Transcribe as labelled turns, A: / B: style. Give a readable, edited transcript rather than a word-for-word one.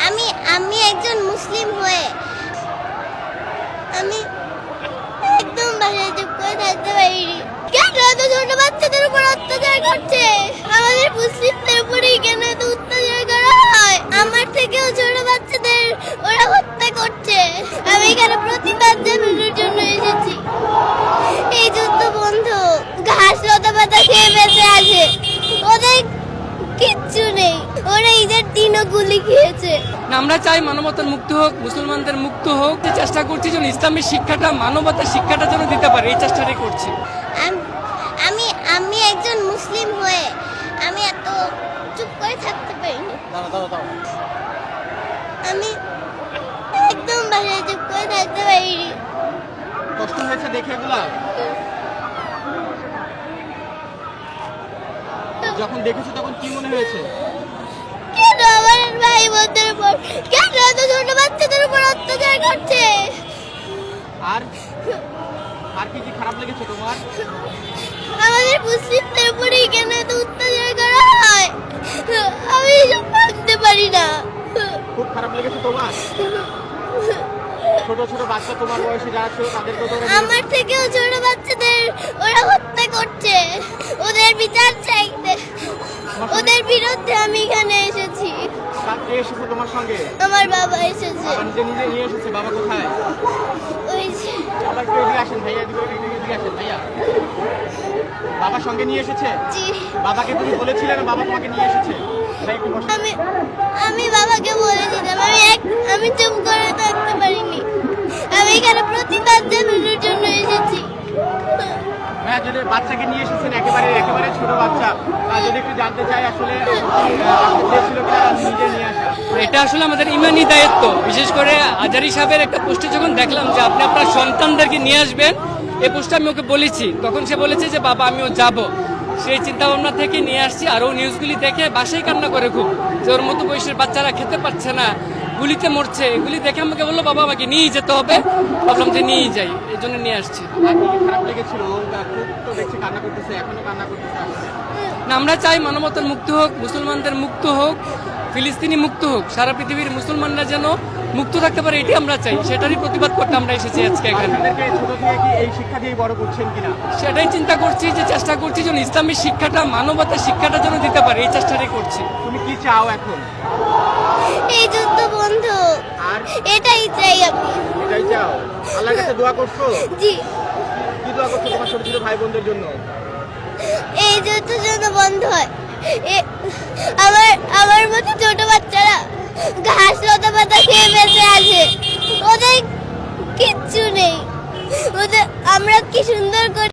A: আমি আমি একজন মুসলিম হয়ে আমি একদম বাসায় চুপ করে থাকতে পারিনি। কেন এত ছোট বাচ্চাদের উপর অত্যাচার করছে? আমাদের মুসলিমদের উপরেই কেন এত অত্যাচার করা হয়? আমার থেকেও ছোট বাচ্চাদের ওরা হত্যা করছে। আমি এখানে প্রতিবাদ জানানোর জন্য এসেছি। এই যুদ্ধ বন্ধ। ঘাস লতা পাতা খেয়ে বেঁচে আছে, ওদের কিচ্ছু নেই। ওরা ঈদের দিনও গুলি খেয়েছে।
B: আমরা চাই মানবতার মুক্ত হোক, মুসলমানদের মুক্ত হোক। যে চেষ্টা করছি যেন ইসলামের শিক্ষাটা, মানবতার শিক্ষাটা যেন দিতে পারে, এই চেষ্টাটাই করছি।
A: আমি আমি একজন মুসলিম হয়ে আমি এত চুপ করে থাকতে পারিনি। আমি একদম বাসায় চুপ করে থাকতে পারিনি।
C: কষ্ট হয়েছে দেখে এগুলা? যখন দেখেছো তখন কি মনে হয়েছে?
A: কেন আমার ভাই বোনদের উপর, কেন এত ছোট বাচ্চাদের উপর অত্যাচার করছে?
C: আর আর কি কি খারাপ লেগেছে তোমার?
A: আমাদের মুসলিমদের উপরেই কেন এত অত্যাচার করা হয়? আমি এসব ভাবতে পারি না।
C: খুব খারাপ লেগেছে তোমার? ছোট ছোট বাচ্চা তোমার বয়সী যারা ছিল তাদেরকে তো
A: আমার থেকেও ছোট বাচ্চাদের ওরা হত্যা করছে। ওদের বিচার চাইতে, ওদের বিরুদ্ধে আমি এখানে এসেছি।
C: কে এসেছে তোমার সঙ্গে?
A: আমার বাবা এসেছে।
C: বাবা নিজে নিজে নিয়ে এসেছে? বাবা কোথায়?
A: ওই যে
C: বাবা একটু এদিকে আসেন ভাইয়া, এদিকে আসেন ভাইয়া। বাবা সঙ্গে নিয়ে এসেছে?
A: জি।
C: বাবাকে তুমি বলেছিলে না বাবা তোমাকে নিয়ে এসেছে? ভাই একটু বসো।
A: আমি বাবাকে বলেছিলাম। আমি চুপ করে থাকতে পারিনি। আমি এখানে প্রতিবাদ জানানোর জন্য এসেছি।
C: হ্যাঁ, যদি বাচ্চাকে নিয়ে এসেছেন একেবারে ছোট বাচ্চা, যদি একটু জানতে চাই আসলে ছিল কিনা নিজে নিয়ে আসা।
B: এটা আসলে আমাদের ইমানি দায়িত্ব। বিশেষ করে আজারি সাহেবের একটা পোস্টে যখন দেখলাম যে আপনি আপনার সন্তানদেরকে নিয়ে আসবেন, এই পোস্টে আমি ওকে বলেছি, তখন সে বলেছে যে বাবা আমিও যাব। সেই চিন্তা ভাবনা থেকে নিয়ে আসছি। আর ও নিউজগুলি দেখে বাসায় কান্না করে খুব, যে ওর মতো বয়সের বাচ্চারা খেতে পারছে না, গুলিতে মরছে। এগুলি দেখে আমাকে বললো বাবা আমাকে নিয়েই যেতে হবে। ভাবলাম যে নিয়েই যাই, এই জন্য নিয়ে আসছি।
C: আর কি কি খারাপ লেগেছিল? ও খুব তো দেখছি কান্না করতেছে, এখনো কান্না করতেছে আসলে।
B: না, আমরা চাই মানবতার মুক্ত হোক, মুসলমানদের মুক্ত হোক, ফিলিস্তিনি মুক্ত হোক, সারা পৃথিবীর মুসলমানরা যেন মুক্ত থাকতে পারে, এটি আমরা চাই। সেটারই প্রতিবাদ করতে আমরা এসেছি আজকে এখানে।
C: আপনাদেরকে ছোট থেকে কি এই শিক্ষা দিয়ে বড় করছেন কিনা?
B: সেটাই চিন্তা করছি, যে চেষ্টা করছি যেন ইসলামের শিক্ষাটা, মানবতার শিক্ষাটা যেন দিতে পারে, এই চেষ্টাটাই করছি।
C: তুমি কি চাও এখন?
A: এই যুদ্ধ বন্ধ।
C: আর
A: এটাই চাই আমি।
C: এটাই চাও? আল্লাহর কাছে দোয়া করছো?
A: জি।
C: কি দোয়া করছো তোমার ছোট ছোট ভাই বোনদের জন্য?
A: এই যুদ্ধ যেন বন্ধ হয়। আমার মতো ছোট বাচ্চারা ঘাস লতা পাতা খেয়ে বেঁচে আছে, ওদের কিচ্ছু নেই। ওদের আমরা কি সুন্দর করে